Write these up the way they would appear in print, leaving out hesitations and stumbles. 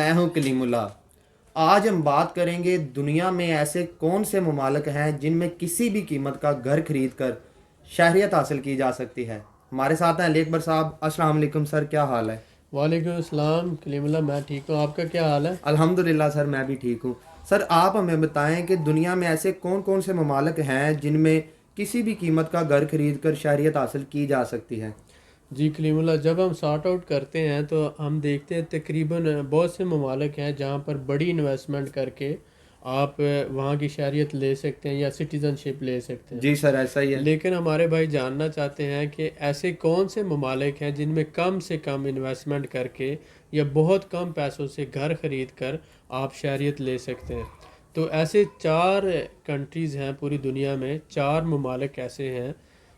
میں ہوں کلیم اللہ۔ آج ہم بات کریں گے دنیا میں ایسے کون سے ممالک ہیں جن میں کسی بھی قیمت کا گھر خرید کر شہریت حاصل کی جا سکتی ہے۔ ہمارے ساتھ ہیں علی اکبر صاحب۔ السلام علیکم سر، کیا حال ہے؟ وعلیکم السلام کلیم اللہ، میں ٹھیک ہوں، آپ کا کیا حال ہے؟ الحمدللہ سر، میں بھی ٹھیک ہوں۔ سر آپ ہمیں بتائیں کہ دنیا میں ایسے کون کون سے ممالک ہیں جن میں کسی بھی قیمت کا گھر خرید کر شہریت حاصل کی جا سکتی ہے؟ جی کلیم اللہ، جب ہم سارٹ آؤٹ کرتے ہیں تو ہم دیکھتے ہیں تقریباً بہت سے ممالک ہیں جہاں پر بڑی انویسٹمنٹ کر کے آپ وہاں کی شہریت لے سکتے ہیں یا سٹیزن شپ لے سکتے ہیں۔ جی سر، ایسا ہی ہے۔ لیکن ہمارے بھائی جاننا چاہتے ہیں کہ ایسے کون سے ممالک ہیں جن میں کم سے کم انویسٹمنٹ کر کے یا بہت کم پیسوں سے گھر خرید کر آپ شہریت لے سکتے ہیں۔ تو ایسے 4 کنٹریز ہیں پوری دنیا میں، 4 ممالک ایسے ہیں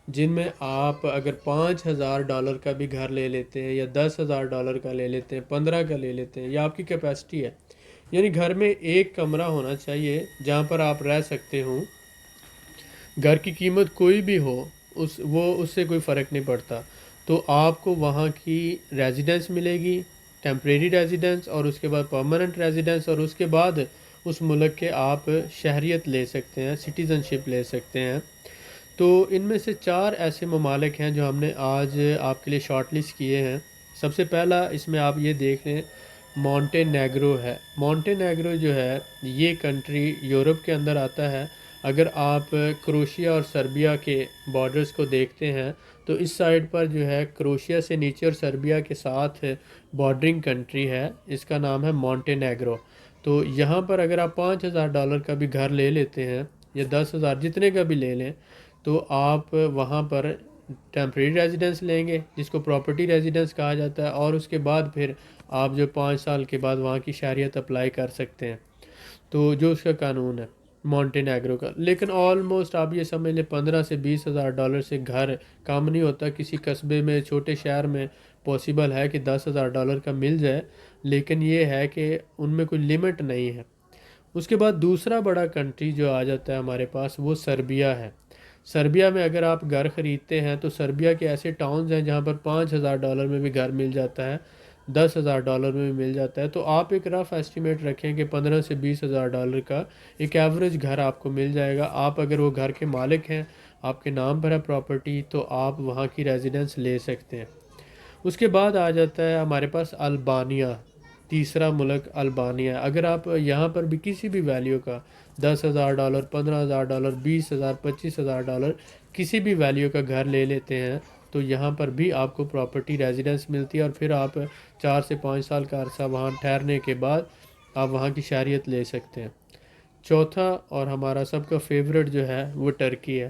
جن میں آپ اگر $5,000 کا بھی گھر لے لیتے ہیں یا $10,000 کا لے لیتے ہیں، 15 کا لے لیتے ہیں، یا آپ کی کیپیسٹی ہے، یعنی گھر میں ایک کمرہ ہونا چاہیے جہاں پر آپ رہ سکتے ہوں۔ گھر کی قیمت کوئی بھی ہو، اس سے کوئی فرق نہیں پڑتا، تو آپ کو وہاں کی ریزیڈنس ملے گی، ٹیمپریری ریزیڈنس، اور اس کے بعد پرماننٹ ریزیڈنس، اور اس کے بعد اس ملک کے آپ شہریت لے سکتے ہیں، سٹیزن شپ لے سکتے ہیں۔ تو ان میں سے 4 ایسے ممالک ہیں جو ہم نے آج آپ کے لیے شارٹ لسٹ کیے ہیں۔ سب سے پہلا اس میں آپ یہ دیکھ لیں، مونٹے نیگرو ہے۔ مونٹے نیگرو جو ہے یہ کنٹری یورپ کے اندر آتا ہے۔ اگر آپ کروشیا اور سربیا کے بارڈرز کو دیکھتے ہیں تو اس سائڈ پر جو ہے کروشیا سے نیچے اور سربیا کے ساتھ بارڈرنگ کنٹری ہے، اس کا نام ہے مونٹے نیگرو۔ تو یہاں پر اگر آپ $5,000 کا بھی گھر لے لیتے ہیں یا 10,000 جتنے کا بھی لے لیں، تو آپ وہاں پر ٹیمپریری ریزیڈنس لیں گے جس کو پراپرٹی ریزیڈنس کہا جاتا ہے، اور اس کے بعد پھر آپ جو 5 سال کے بعد وہاں کی شہریت اپلائی کر سکتے ہیں، تو جو اس کا قانون ہے مونٹے نیگرو کا۔ لیکن آلموسٹ آپ یہ سمجھ لیں $15,000 سے $20,000 سے گھر کام نہیں ہوتا۔ کسی قصبے میں، چھوٹے شہر میں پاسبل ہے کہ $10,000 کا مل جائے، لیکن یہ ہے کہ ان میں کوئی لمٹ نہیں ہے۔ اس کے بعد دوسرا بڑا کنٹری جو آ جاتا ہے ہمارے پاس، وہ سربیا ہے۔ سربیا میں اگر آپ گھر خریدتے ہیں تو سربیا کے ایسے ٹاؤنز ہیں جہاں پر $5,000 میں بھی گھر مل جاتا ہے، $10,000 میں بھی مل جاتا ہے۔ تو آپ ایک رف ایسٹیمیٹ رکھیں کہ $15,000 سے $20,000 کا ایک ایوریج گھر آپ کو مل جائے گا۔ آپ اگر وہ گھر کے مالک ہیں، آپ کے نام پر ہے پراپرٹی، تو آپ وہاں کی ریزیڈنس لے سکتے ہیں۔ اس کے بعد آ جاتا ہے ہمارے پاس البانیہ، تیسرا ملک البانیہ۔ اگر آپ یہاں پر بھی کسی بھی ویلیو کا $10,000، $15,000، $20,000، $25,000 کسی بھی ویلیو کا گھر لے لیتے ہیں تو یہاں پر بھی آپ کو پراپرٹی ریزیڈنس ملتی ہے، اور پھر آپ 4 سے 5 سال کا عرصہ وہاں ٹھہرنے کے بعد آپ وہاں کی شہریت لے سکتے ہیں۔ چوتھا اور ہمارا سب کا فیوریٹ جو ہے وہ ٹرکی ہے۔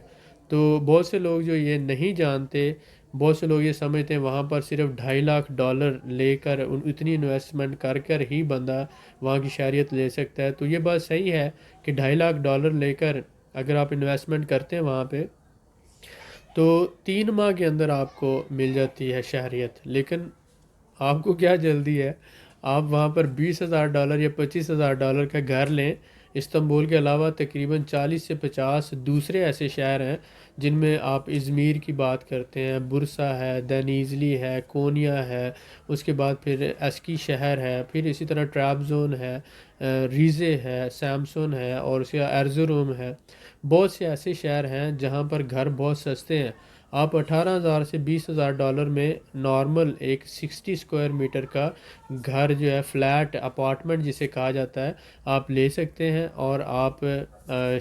تو بہت سے لوگ جو یہ نہیں جانتے، بہت سے لوگ یہ سمجھتے ہیں وہاں پر صرف $2.5 lakh لے کر اتنی انویسٹمنٹ کر کر ہی بندہ وہاں کی شہریت لے سکتا ہے۔ تو یہ بات صحیح ہے کہ $2.5 lakh لے کر اگر آپ انویسٹمنٹ کرتے ہیں وہاں پہ تو 3 ماہ کے اندر آپ کو مل جاتی ہے شہریت۔ لیکن آپ کو کیا جلدی ہے، آپ وہاں پر $20,000 یا $25,000 کا گھر لیں۔ استنبول کے علاوہ تقریباً 40 سے 50 دوسرے ایسے شہر ہیں جن میں آپ ازمیر کی بات کرتے ہیں، برسا ہے، دنیزلی ہے، کونیا ہے، اس کے بعد پھر اسکی شہر ہے، پھر اسی طرح ٹرابزون ہے، ریزے ہے، سیمسون ہے، اور اس کے ارزروم ہے۔ بہت سے ایسے شہر ہیں جہاں پر گھر بہت سستے ہیں۔ آپ $18,000 سے $20,000 میں نارمل ایک 60 اسکوائر میٹر کا گھر جو ہے، فلیٹ اپارٹمنٹ جسے کہا جاتا ہے، آپ لے سکتے ہیں، اور آپ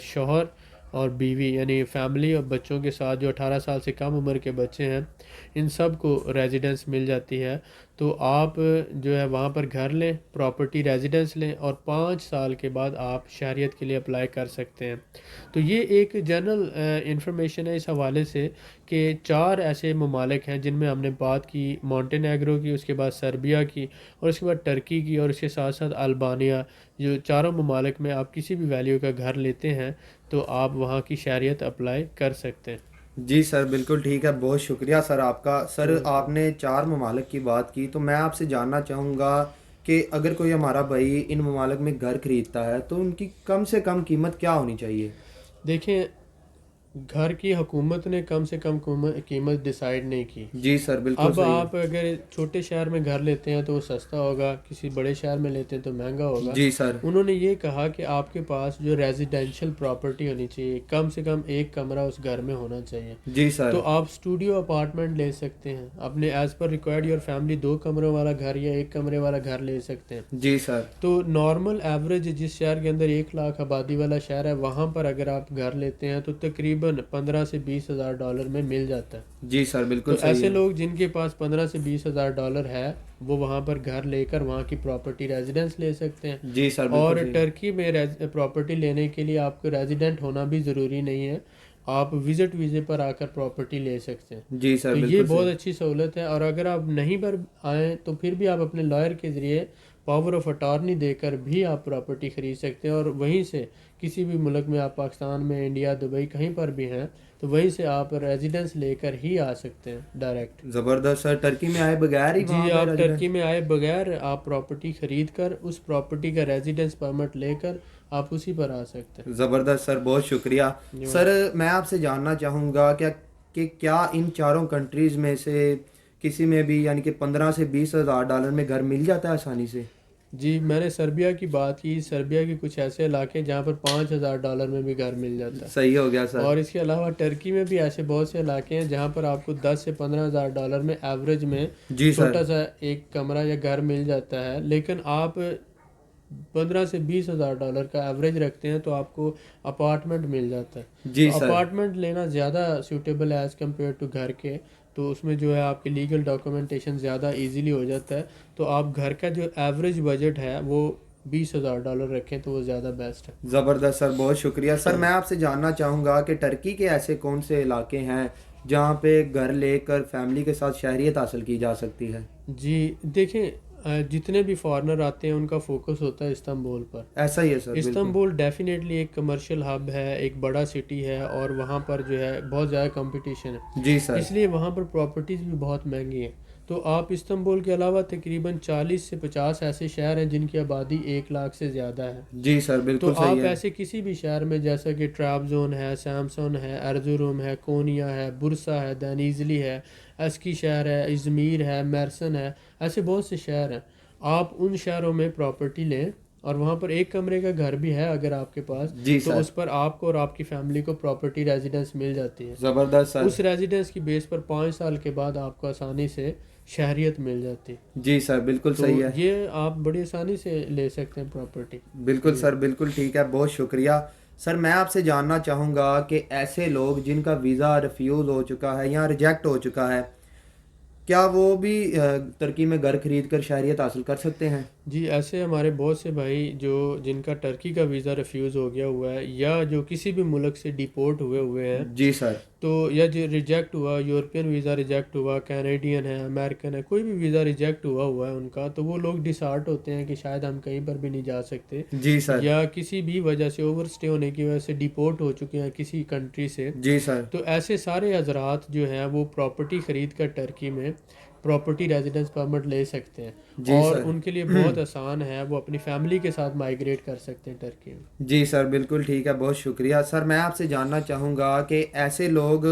شوہر اور بیوی یعنی فیملی اور بچوں کے ساتھ جو 18 سال سے کم عمر کے بچے ہیں ان سب کو ریزیڈنس مل جاتی ہے۔ تو آپ جو ہے وہاں پر گھر لیں، پراپرٹی ریزیڈنس لیں، اور 5 سال کے بعد آپ شہریت کے لیے اپلائی کر سکتے ہیں۔ تو یہ ایک جنرل انفارمیشن ہے اس حوالے سے کہ 4 ایسے ممالک ہیں جن میں ہم نے بات کی، مونٹے نیگرو کی، اس کے بعد سربیا کی، اور اس کے بعد ٹرکی کی، اور اس کے ساتھ ساتھ البانیہ۔ جو چاروں ممالک میں آپ کسی بھی ویلیو کا گھر لیتے ہیں تو آپ وہاں کی شہریت اپلائی کر سکتے ہیں۔ جی سر، بالکل ٹھیک ہے، بہت شکریہ سر آپ کا۔ سر آپ نے 4 ممالک کی بات کی، تو میں آپ سے جاننا چاہوں گا کہ اگر کوئی ہمارا بھائی ان ممالک میں گھر خریدتا ہے تو ان کی کم سے کم قیمت کیا ہونی چاہیے؟ دیکھیں، گھر کی حکومت نے کم سے کم قیمت ڈیسائیڈ نہیں کی. جی سر بالکل اب صحیح ہے. آپ اگر چھوٹے شہر میں گھر لیتے ہیں تو وہ سستا ہوگا، کسی بڑے شہر میں لیتے ہیں تو مہنگا ہوگا. جی سر. انہوں نے یہ کہا کہ آپ کے پاس جو ریزیڈینشیل پراپرٹی ہونی چاہیے، کم سے کم ایک کمرہ اس گھر میں ہونا چاہیے. جی سر. تو آپ اسٹوڈیو اپارٹمنٹ لے سکتے ہیں اپنے as per required your family, 2 کمروں والا گھر یا 1 کمرے والا گھر لے سکتے ہیں. جی سر. تو نارمل ایوریج جس شہر کے اندر 1 لاکھ آبادی والا شہر ہے، وہاں پر اگر آپ گھر لیتے ہیں تو تقریباً 15 سے 20 ہزار ڈالر میں مل جاتا ہے. جی سر بالکل تو صحیح ایسے ہے. لوگ جن کے پاس 15 سے 20 ہزار ڈالر ہے، وہ وہاں پر گھر لے کر وہاں کی پراپرٹی ریزیڈنس لے سکتے ہیں. جی سر اور بالکل صحیح. ٹرکی میں پراپرٹی لینے کے لیے آپ کو ریزیڈنٹ ہونا بھی ضروری نہیں ہے، آپ وزٹ ویزے پر آ کر پراپرٹی لے سکتے ہیں. جی سر تو یہ بالکل بہت صحیح. اچھی سہولت ہے. اور اگر آپ نہیں پر آئیں تو پھر بھی آپ اپنے لائر کے ذریعے پاور آف اٹارنی دے کر بھی آپ پراپرٹی خرید سکتے ہیں، اور وہیں سے کسی بھی ملک میں، آپ پاکستان میں، انڈیا، دبئی، کہیں پر بھی ہیں تو وہیں سے آپ ریزیڈنس لے کر ہی آ سکتے ہیں ڈائریکٹ. زبردست سر. ٹرکی میں آئے بغیر ہی وہاں جی، پہ آپ ریزیڈنٹ. ٹرکی میں آئے بغیر آپ پراپرٹی خرید کر اس پراپرٹی کا ریزیڈنس پرمٹ لے کر آپ اسی پر آ سکتے ہیں. زبردست سر، بہت شکریہ. سر میں آپ سے جاننا چاہوں گا کہ کیا ان چاروں کنٹریز میں سے کسی میں بھی یعنی کہ 15 سے 20 ہزار ڈالر میں گھر مل جاتا ہے آسانی سے؟ جی، میں نے سربیا کی بات کی. سربیا کے کچھ ایسے علاقے ہیں جہاں پر 5 ہزار ڈالر میں بھی گھر مل جاتا ہے. صحیح ہو گیا سر. اور اس کے علاوہ ٹرکی میں بھی ایسے بہت سے علاقے ہیں جہاں پر آپ کو 10 سے 15 ہزار ڈالر میں ایوریج میں جی سر. چھوٹا سا ایک کمرہ یا گھر مل جاتا ہے. لیکن آپ 15 سے 20 ہزار ڈالر کا ایوریج رکھتے ہیں تو آپ کو اپارٹمنٹ مل جاتا ہے. جی تو سر. اپارٹمنٹ لینا زیادہ سیوٹیبل ہے ایز کمپیئر ٹو گھر کے. تو اس میں جو ہے آپ کے لیگل ڈاکومنٹیشن زیادہ ایزیلی ہو جاتا ہے. تو آپ گھر کا جو ایوریج بجٹ ہے وہ 20 ہزار ڈالر رکھیں تو وہ زیادہ بیسٹ ہے. زبردست سر، بہت شکریہ. سر میں آپ سے جاننا چاہوں گا کہ ٹرکی کے ایسے کون سے علاقے ہیں جہاں پہ گھر لے کر فیملی کے ساتھ شہریت حاصل کی جا سکتی ہے؟ جی دیکھیں، جتنے بھی فارنر آتے ہیں ان کا فوکس ہوتا ہے استنبول پر. ایسا ہی ہے سر بالکل. استنبول ڈیفینیٹلی ایک کمرشل ہب ہے، ایک بڑا سٹی ہے، اور وہاں پر جو ہے بہت زیادہ کمپٹیشن ہے. جی سر. اس لیے وہاں پر پراپرٹیز بھی بہت مہنگی ہیں. تو آپ استنبول کے علاوہ تقریباً 40 سے 50 ایسے شہر ہیں جن کی آبادی 1 لاکھ سے زیادہ ہے. جی سر بالکل تو صحیح آپ ہے. ایسے کسی بھی شہر میں جیسا کہ ٹرابزون ہے، سیمسون ہے، ارزروم ہے، کونیا ہے، برسا ہے، دنیزلی ہے، اسکی شہر ہے، ازمیر ہے، میرسن ہے، ایسے بہت سے شہر ہیں. آپ ان شہروں میں پراپرٹی لیں اور وہاں پر 1 کمرے کا گھر بھی ہے اگر آپ کے پاس، جی تو سر. اس پر آپ کو اور آپ کی فیملی کو پراپرٹی ریزیڈنس مل جاتی ہے. زبردست سر. اس ریزیڈنس کی بیس پر 5 سال کے بعد آپ کو آسانی سے شہریت مل جاتی ہے. جی سر بالکل تو صحیح ہے. یہ آپ بڑی آسانی سے لے سکتے ہیں پراپرٹی. بالکل سر بالکل ٹھیک ہے، بہت شکریہ. سر میں آپ سے جاننا چاہوں گا کہ ایسے لوگ جن کا ویزا ریفیوز ہو چکا ہے یا ریجیکٹ ہو چکا ہے، کیا وہ بھی ترکی میں گھر خرید کر شہریت حاصل کر سکتے ہیں؟ جی، ایسے ہمارے بہت سے بھائی جن کا ٹرکی کا ویزا ریفیوز ہو گیا ہوا ہے، یا جو کسی بھی ملک سے ڈیپورٹ ہوئے ہیں، جی سر. تو یا جو ریجیکٹ ہوا، یورپین ویزا ریجیکٹ ہوا، کینیڈین ہے، امریکن ہے، کوئی بھی ویزا ریجیکٹ ہوا ہے ان کا، تو وہ لوگ ڈسہارٹ ہوتے ہیں کہ شاید ہم کہیں پر بھی نہیں جا سکتے، جی سر. یا کسی بھی وجہ سے اوور سٹے ہونے کی وجہ سے ڈیپورٹ ہو چکے ہیں کسی کنٹری سے. جی سر. تو ایسے سارے حضرات جو ہیں وہ پراپرٹی خرید کر ٹرکی میں پراپرٹی ریزیڈنس پرمٹ لے سکتے ہیں. جی اور سر. ان کے لیے بہت آسان ہے، وہ اپنی فیملی کے ساتھ مائیگریٹ کر سکتے ہیں ٹرکی میں. جی سر بالکل ٹھیک ہے، بہت شکریہ. سر میں آپ سے جاننا چاہوں گا کہ ایسے لوگ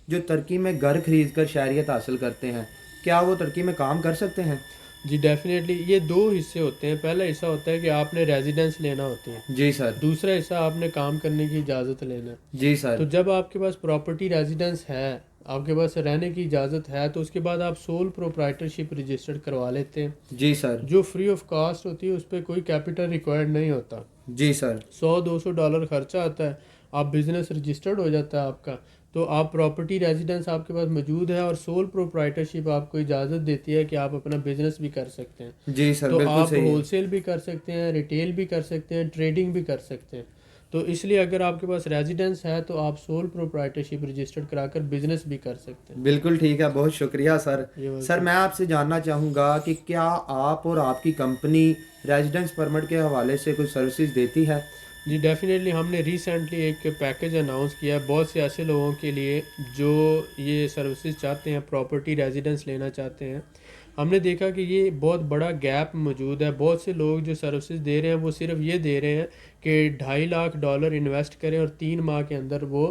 جو ترکی میں گھر خرید کر شہریت حاصل کرتے ہیں، کیا وہ ترکی میں کام کر سکتے ہیں؟ جی ڈیفینیٹلی. یہ 2 حصے ہوتے ہیں. پہلا حصہ ہوتا ہے کہ آپ نے ریزیڈنس لینا ہوتی ہے. جی سر. دوسرا حصہ آپ نے کام کرنے کی اجازت لینا ہے. جی سر. تو جب آپ کے پاس پراپرٹی ریزیڈنس ہے، آپ کے پاس رہنے کی اجازت ہے، تو اس کے بعد آپ سول پروپرائٹرشپ رجسٹرڈ کروا لیتے ہیں، جی سر. جو فری آف کاسٹ ہوتی ہے. اس پہ کوئی کیپٹل ریکوائرڈ نہیں ہوتا. جی سر. $100-200 خرچہ آتا ہے، آپ بزنس رجسٹرڈ ہو جاتا ہے آپ کا. تو آپ پراپرٹی ریزیڈنس آپ کے پاس موجود ہے، اور سول پروپرائٹرشپ آپ کو اجازت دیتی ہے کہ آپ اپنا بزنس بھی کر سکتے ہیں. جی سر تو بالکل آپ صحیح ہے. ہول سیل بھی کر سکتے ہیں، ریٹیل بھی کر سکتے ہیں، ٹریڈنگ بھی کر سکتے ہیں. تو اس لیے اگر آپ کے پاس ریزیڈنس ہے تو آپ سول پروپرائٹرشپ رجسٹرڈ کرا کر بزنس بھی کر سکتے ہیں. بالکل ٹھیک ہے، بہت شکریہ سر. سر میں آپ سے جاننا چاہوں گا کہ کیا آپ اور آپ کی کمپنی ریزیڈنس پرمٹ کے حوالے سے کوئی سروسز دیتی ہے؟ جی ڈیفینیٹلی. ہم نے ریسنٹلی ایک پیکیج اناؤنس کیا ہے بہت سے ایسے لوگوں کے لیے جو یہ سروسز چاہتے ہیں، پراپرٹی ریزیڈنس لینا چاہتے ہیں. ہم نے دیکھا کہ یہ بہت بڑا گیپ موجود ہے. بہت سے لوگ جو سروسز دے رہے ہیں وہ صرف یہ دے رہے ہیں کہ $2.5 لاکھ انویسٹ کریں اور 3 ماہ کے اندر وہ